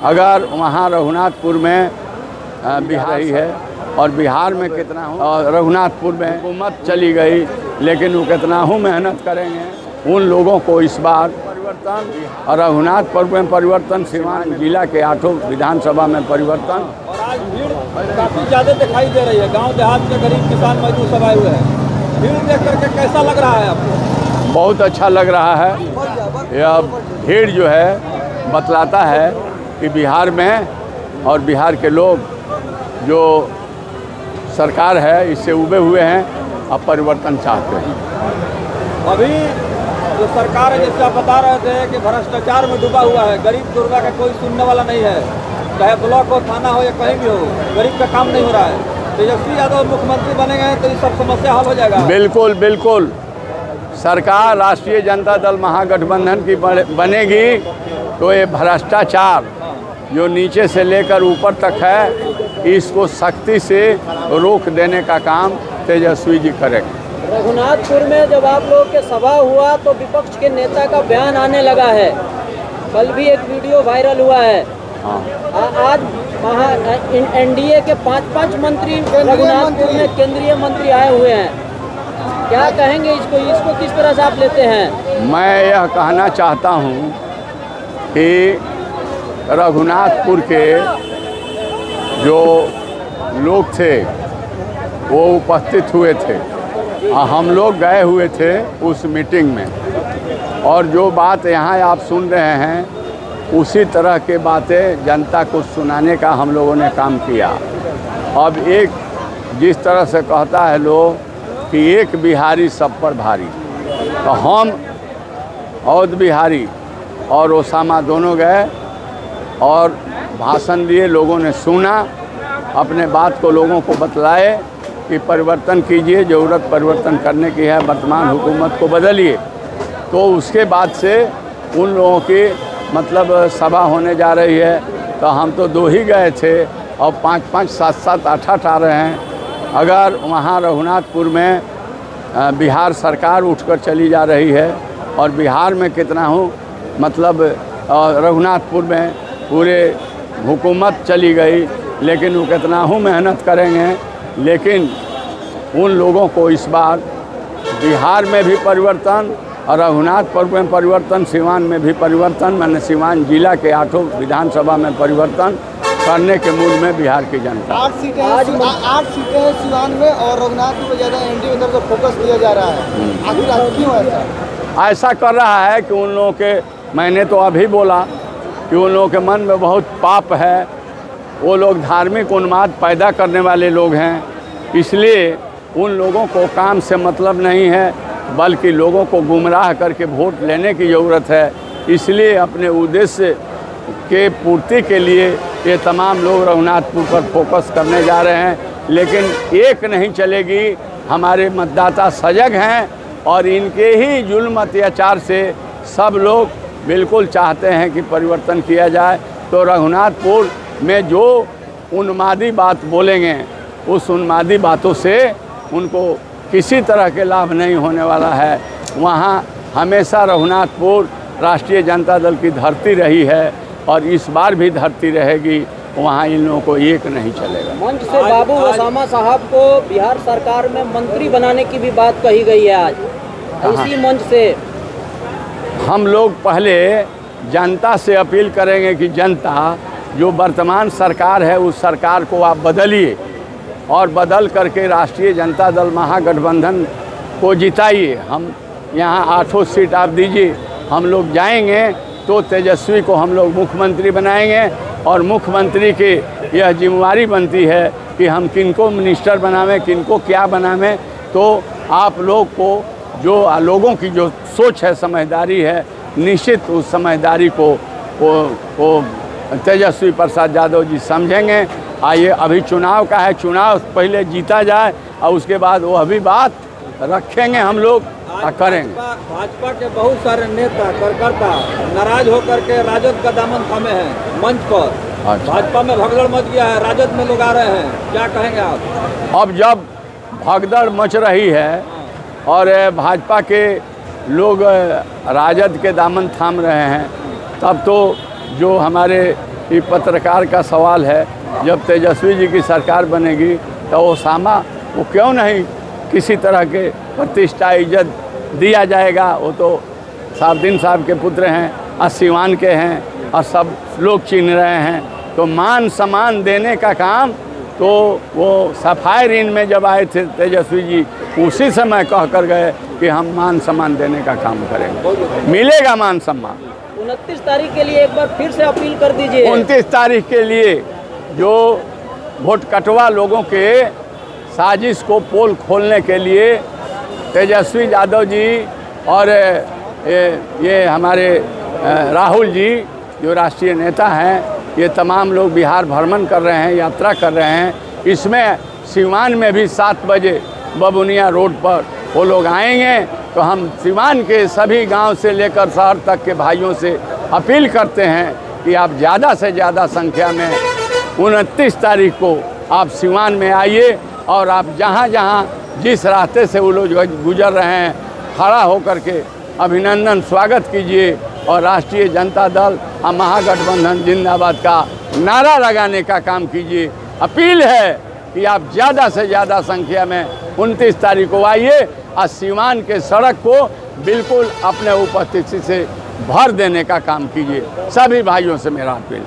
अगर वहाँ रघुनाथपुर में बिहार ही है और बिहार में कितना हूँ और रघुनाथपुर में हुकूमत चली गई, लेकिन वो कितना हूँ मेहनत करेंगे उन लोगों को इस बार परिवर्तन और रघुनाथपुर में परिवर्तन, सीवान जिला के 8 विधानसभा में परिवर्तन। और आज भीड़ काफ़ी ज़्यादा दिखाई दे रही है। गांव देहात के गरीब किसान मजदूर सब आए हुए हैं। भीड़ देख करके कैसा लग रहा है आपको? बहुत अच्छा लग रहा है। यह भीड़ जो है बतलाता है कि बिहार में और बिहार के लोग जो सरकार है इससे उबे हुए हैं, अब परिवर्तन चाहते हैं। अभी जो सरकार है, जैसे आप बता रहे थे कि भ्रष्टाचार में डूबा हुआ है, गरीब गुरबा का कोई सुनने वाला नहीं है, चाहे ब्लॉक हो, थाना हो या कहीं भी हो, गरीब का काम नहीं हो रहा है। तेजस्वी यादव मुख्यमंत्री बनेंगे तो ये सब समस्या हल हो जाएगा। बिल्कुल बिल्कुल, सरकार राष्ट्रीय जनता दल महागठबंधन की बनेगी तो ये भ्रष्टाचार जो नीचे से लेकर ऊपर तक है, इसको सख्ती से रोक देने का काम तेजस्वी जी करेंगे। रघुनाथपुर में जब आप लोगों के सभा हुआ तो विपक्ष के नेता का बयान आने लगा है, कल भी एक वीडियो वायरल हुआ है। आज एनडीए के 5 मंत्री रघुनाथपुर में केंद्रीय मंत्री आए हुए हैं, क्या कहेंगे इसको किस तरह से आप लेते हैं? मैं यह कहना चाहता हूँ कि रघुनाथपुर के जो लोग थे वो उपस्थित हुए थे, हम लोग गए हुए थे उस मीटिंग में, और जो बात यहाँ आप सुन रहे हैं उसी तरह के बातें जनता को सुनाने का हम लोगों ने काम किया। अब एक जिस तरह से कहता है लोग कि एक बिहारी सब पर भारी, तो हम औध बिहारी और ओसामा दोनों गए और भाषण दिए, लोगों ने सुना, अपने बात को लोगों को बतलाए कि परिवर्तन कीजिए, ज़रूरत परिवर्तन करने की है, वर्तमान हुकूमत को बदलिए। तो उसके बाद से उन लोगों की मतलब सभा होने जा रही है, तो हम तो 2 ही गए थे और 5-5, 7-7, 8-8 आ रहे हैं। अगर वहाँ रघुनाथपुर में बिहार सरकार उठकर चली जा रही है और बिहार में कितना हूँ मतलब रघुनाथपुर में पूरे हुकूमत चली गई, लेकिन वो कितना हूँ मेहनत करेंगे, लेकिन उन लोगों को इस बार बिहार में भी परिवर्तन और रघुनाथपुर में परिवर्तन, सीवान में भी परिवर्तन, मैंने सीवान जिला के 8 विधानसभा में परिवर्तन करने के मूड में बिहार की जनता। 8 सीटें हैं सीवान में और रघुनाथपुर पर ज़्यादा एनडीए की तरफ से फोकस दिया जा रहा है। आखिर क्यों ऐसा? ऐसा कर रहा है कि उन लोगों के, मैंने तो अभी बोला कि उन लोगों के मन में बहुत पाप है, वो लोग धार्मिक उन्माद पैदा करने वाले लोग हैं, इसलिए उन लोगों को काम से मतलब नहीं है, बल्कि लोगों को गुमराह करके वोट लेने की ज़रूरत है। इसलिए अपने उद्देश्य के पूर्ति के लिए ये तमाम लोग रघुनाथपुर पर फोकस करने जा रहे हैं, लेकिन एक नहीं चलेगी। हमारे मतदाता सजग हैं और इनके ही जुल्म अत्याचार से सब लोग बिल्कुल चाहते हैं कि परिवर्तन किया जाए। तो रघुनाथपुर में जो उन्मादी बात बोलेंगे, उस उन्मादी बातों से उनको किसी तरह के लाभ नहीं होने वाला है। वहाँ हमेशा रघुनाथपुर राष्ट्रीय जनता दल की धरती रही है और इस बार भी धरती रहेगी, वहाँ इन लोगों को एक नहीं चलेगा। मंच से बाबू ओसामा साहब को बिहार सरकार में मंत्री बनाने की भी बात कही गई है आज, इसी मंच से। हम लोग पहले जनता से अपील करेंगे कि जनता, जो वर्तमान सरकार है उस सरकार को आप बदलिए और बदल करके राष्ट्रीय जनता दल महागठबंधन को जिताइए। हम यहाँ 8 सीट आप दीजिए, हम लोग जाएंगे तो तेजस्वी को हम लोग मुख्यमंत्री बनाएंगे और मुख्यमंत्री की यह जिम्मेवारी बनती है कि हम किनको मिनिस्टर बनावें, किनको क्या बनावें। तो आप लोग को जो लोगों की जो सोच है, समझदारी है, निश्चित उस समझदारी को तेजस्वी प्रसाद यादव जी समझेंगे। आइए, अभी चुनाव का है, चुनाव पहले जीता जाए और उसके बाद वह भी बात रखेंगे हम लोग और करेंगे। भाजपा के बहुत सारे नेता कार्यकर्ता नाराज होकर के राजद का दामन थामे हैं मंच पर। अच्छा। भाजपा में भगदड़ मच गया है, राजद में लोग आ रहे हैं, क्या कहेंगे आप? अब जब भगदड़ मच रही है और भाजपा के लोग राजद के दामन थाम रहे हैं, तब तो जो हमारे ये पत्रकार का सवाल है। जब तेजस्वी जी की सरकार बनेगी तो ओसामा वो क्यों नहीं किसी तरह के प्रतिष्ठा इज्जत दिया जाएगा। वो तो साबुद्दीन साहब के पुत्र हैं और सिवान के हैं और सब लोग चिन्ह रहे हैं। तो मान सम्मान देने का काम तो वो सफाई ऋण में जब आए थे तेजस्वी जी उसी समय कह कर गए कि हम मान सम्मान देने का काम करेंगे, मिलेगा मान सम्मान। 29 तारीख के लिए एक बार फिर से अपील कर दीजिए। 29 तारीख के लिए जो वोट कटवा लोगों के साजिश को पोल खोलने के लिए तेजस्वी यादव जी और ये हमारे राहुल जी जो राष्ट्रीय नेता हैं, ये तमाम लोग बिहार भ्रमण कर रहे हैं, यात्रा कर रहे हैं। इसमें सिवान में भी 7 बजे बबुनिया रोड पर वो लोग आएंगे। तो हम सिवान के सभी गांव से लेकर शहर तक के भाइयों से अपील करते हैं कि आप ज़्यादा से ज़्यादा संख्या में 29 तारीख को आप सिवान में आइए और आप जहां जहां जिस रास्ते से वो लोग गुजर रहे हैं खड़ा होकर के अभिनंदन स्वागत कीजिए और राष्ट्रीय जनता दल और महागठबंधन जिंदाबाद का नारा लगाने का काम कीजिए। अपील है कि आप ज़्यादा से ज़्यादा संख्या में 29 तारीख को आइए और सिवान के सड़क को बिल्कुल अपने उपस्थिति से भर देने का काम कीजिए। सभी भाइयों से मेरा अपील।